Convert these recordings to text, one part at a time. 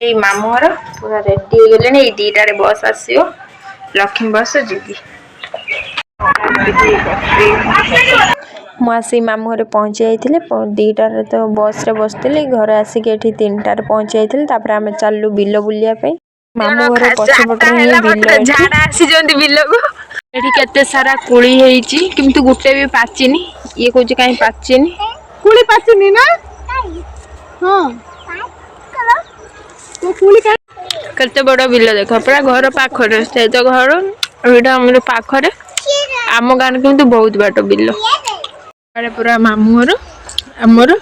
ये मामू घर पूरा रेडी हो गले। ये दीटारे बस आसो लक्ष्मी बस जीवी मुझे मामू घर पहुँची जाइए। दीटार तो बस रे बसती घर आसिक ये 3टार पहुँची जाइए। आम चलू बिल बुलापी मामू घर पछपटे झाड़ा आसी बिल को ये केते सारा कोली किंतु गोटे भी पाचिनी। ये कौन कहीं पाचिनी कुली पाचुनी ना हाँ तो कुली का केते बड़ बिल देख पूरा घर पाखरे से तो घर यहाँ आम पाखरे आम गाँव किंतु बहुत बाट बिल पूरा मामू घर आमर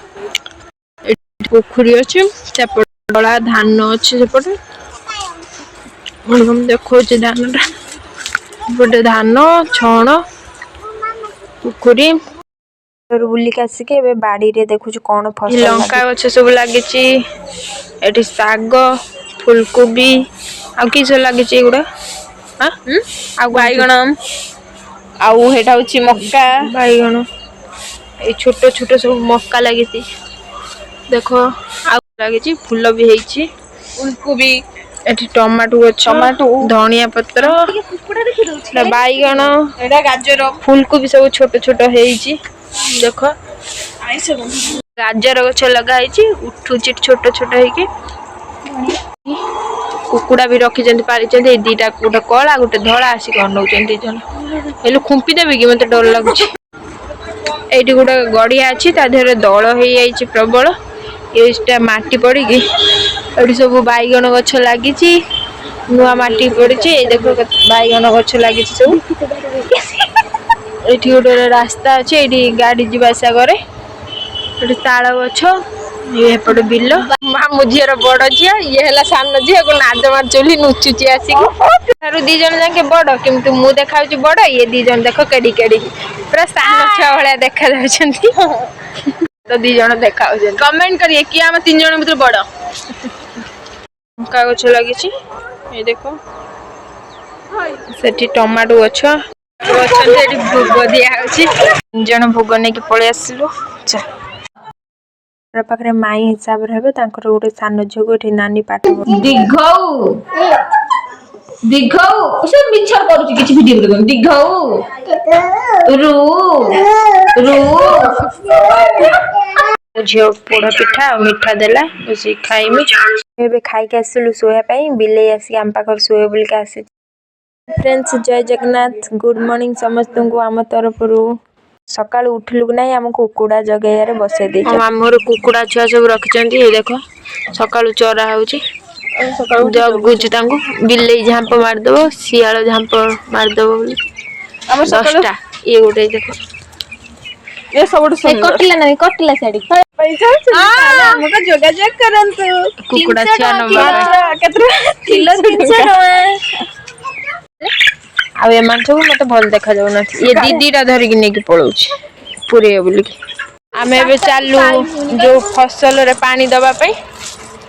पोखरी अच्छे सेपटे बड़ा धान अच्छे सेपटे देखो धान टा धान छण पोखरी बुलिक आसिक बाड़ी रे देखु कौन फसल लंका गछ सब लगी साग फुलकोबी आउ कि सब लगी गुड़ा बैगण आउ हेटा होची मक्का बैगण ये छोट छोट सब मक्का लगी देख आ लगी फूल भी है फुलकोबी एठी टमाटो टमाटो धनिया पत्र बैगण एटा गाजर फुलकोबी सब छोट छोट है देख गाजर गछ लगा उठुची छोट छोट है कुकुड़ा भी रखी पारी दीटा गोटे कला गोटे धला आसिक अनौन खुंपी देवी कि मत डर लगुच ये गोटे गड़िया अच्छी देहरे दल हो प्रबल ये माटी पड़ी ये सब बैगण गछ लगी नुआ माटी पड़ी देख बैगण गछ लगी सब ये गोटे रास्ता अच्छे ये गाड़ी जावासा करे ताल गछ ये बिल मामू झीर बड़ झी ये है सान झी को नाज मार चुली नुचुची आसिक दी जन जाके बड़ किंतु मु देखा बड़ ये दी जन देख केड़ी केड़ी पूरा सान छुआ भाया देखा तो दी जन देखा कमेंट करिए कि आम 3 जन भीतर बड़ लंका गछ लगी ये देख से टमाटो गछ भोग दिया जन भोग नहीं पलि आसलु पाखे माई हिसाब रे गोटे सान झील को नानी पाठ दिघौ दिघौ से मिछर करूची किछि वीडियो देखन दिघौ रु रु झील पोड़ पिठा और मिठा देला उसी खाइमी एबे खाई के आसलु सोया पई बिले आसी आम पाखर सोए बोल के आसी। फ्रेंड्स जय जगन्नाथ गुड मॉर्निंग समस्त को आम तरफ सकाल उठलु कि नहीं आम कुकुड़ा जगह बसई दे आमर कुकुड़ा छुआ सब रखिंट देख सकाल चरा होगुच बिले झांप मारदेव शियाल झांप मारदेव 10टा ये गोटे देख ये सब कटिला नहीं कटिला साड़ी हमका जोगाजोग करंतु कुकुड़ा छुआ केतना किलो 300 टका आ एमान सब मत भल देखा जाऊ न ये दीदीटा धरिक नेकी पळौछ पुरे बोली आमे एबे चालू जो फसल रे पानी दबा पई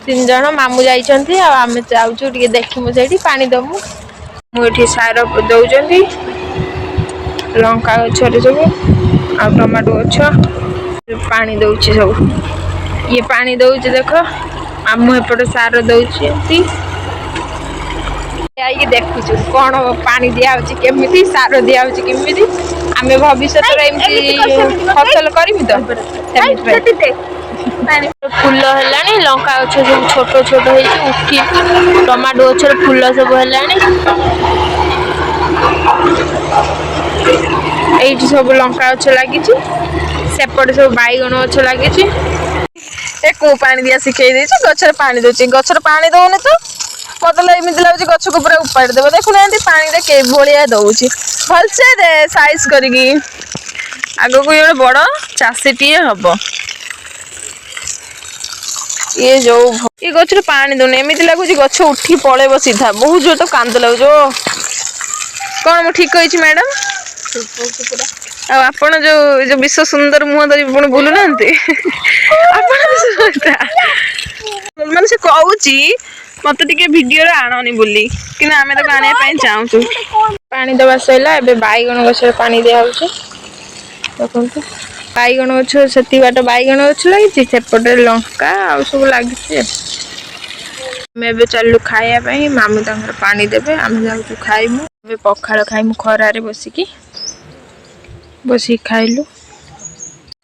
3 जण मामू जाइछंती आ आमे जाउछु टिके देखिमु सेठी पानी दमु मु एठी सार दउजंती लंका गछ रे सब आ टमाटो गछ पानी दउछि सब ये पानी दउछि देख मामू एपटे सार दउछि आई देखु कौन पानी दिया केमी सार दिया केमी आम भविष्य फसल करी तो फूल है लंका गछ सब छोट छोट उठी टमाटो गछ फूल सब है सब लंका गछ लगी सेपटे सब बैगण गछ लगी को पानी दिया शिखई दे गछर पानी दउची गछर पानी दउने तो मत एमती लगे गछ को पूरा उपाड़ देव देखुना पानी के भाया दौर भलसे दे साइज करी आग को ये बड़ चाषीटे हम ये जो ये गछ पानी दौने एमती लगुच गछ उठी पलैब सीधा बहुत जोर तो कांद लगुच कौन मुझे ठीक कही मैडम आप जो विश्व सुंदर मुह धरी बुलू ना माने से कहूची मत टे भिडियो आणनी बोली कि आम तो आने चाहूँ पानी दबा सैला एबे बैगण गछ पानी दिया देखो बैगण गछ से बाट बैगण गछ लगी सेपटे लंका आ सब लगी ଆମେ ଏବେ ଚାଲିଲୁ ଖାଇବା ପାଇଁ। ମାମୁଁ ତାଙ୍କର ପାଣି ଦେବେ, ଆମେ ଯାଉଛୁ ଖାଇମୁ। ଏବେ ପଖାଳ ଖାଇମୁ ଖରାରେ ବସିକି ଖାଇଲୁ।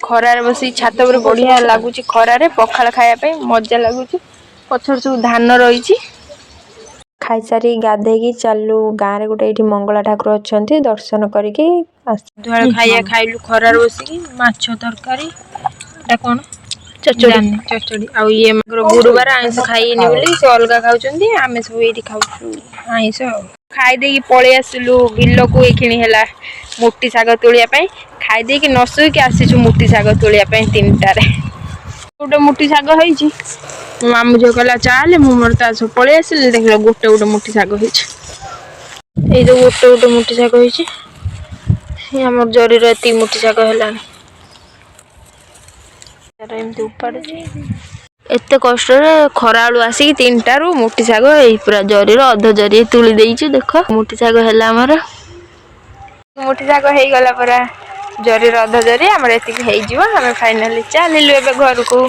ଖରାରେ ବସିକି ଛାତ ଉପରେ ବଢିଆ ଲାଗୁଛି। ଖରାରେ ପଖାଳ ଖାଇବା ପାଇଁ ମଜା ଲାଗୁଛି। ପଛରେ ସବୁ ଧାନ ରହିଛି। ଖାଇସାରି ଗାଧେଇକି ଚାଲୁ ଗାଁରେ ଗୋଟେ ଏଇଠି ମଙ୍ଗଳା ଠାକୁର ଅଛନ୍ତି, ଦର୍ଶନ କରିକି ଖାଇବା ଖାଇଲୁ ଖରାରେ ବସିକି। ମାଛ ତରକାରୀ, ଏଟା କଣ ଚଚଡି। ଆଉ ଇଏ ଗୁରୁବାର ଆଇଁଷ ଖାଇନି ବୋଲି ସେ ଅଲଗା ଖାଉଛନ୍ତି, ଆମେ ସବୁ ଏଇଠି ଖାଉଛୁ ଆଇଁଷ। ଆଉ ଖାଇ ଦେଇକି ପଳେଇ ଆସିଲୁ ବିଲକୁ। ଏଇଖିଣି ହେଲା ମୋଟି ଶାଗ ତୋଳିବା ପାଇଁ। ଖାଇ ଦେଇକି ନ ଶୋଇକି ଆସିଛୁ ମୋଟି ଶାଗ ତୋଳିବା ପାଇଁ 3ଟାରେ। ଗୋଟେ ମୋଟି ଶାଗ ହେଇଛି। ମୋ ମାମୁଁ ଝିଅ କହିଲା ଚାଲେ, ମୁଁ ମୋର ତା ସବୁ ପଳେଇ ଆସିଲି। ଦେଖିଲା ଗୋଟେ ମୋଟି ଶାଗ ହେଇଛି। ଏଇ ଯୋଉ ଗୋଟେ ମୋଟି ଶାଗ ହେଇଛି। ଆମର ଜରିର ଏତିକି ମୋଟି ଶାଗ ହେଲାଣି। ଏମିତି ଉପାଡୁଛି। ଏତେ କଷ୍ଟରେ ଖରାବେଳୁ ଆସିକି 3ଟାରୁ ମୋଟି ଶାଗ ଏଇ ପୁରା ଜରିର ଅଧ ଜରି ତୁଳି ଦେଇଛୁ। ଦେଖ ମୋଟି ଶାଗ ହେଲା ଆମର। ମୋଟି ଶାଗ ହେଇଗଲା ପରା ଜରିର ଅଧ ଜରି। ଆମର ଏତିକି ହେଇଯିବ। ଆମେ ଫାଇନାଲି ଚାଲିଲୁ ଏବେ ଘରକୁ।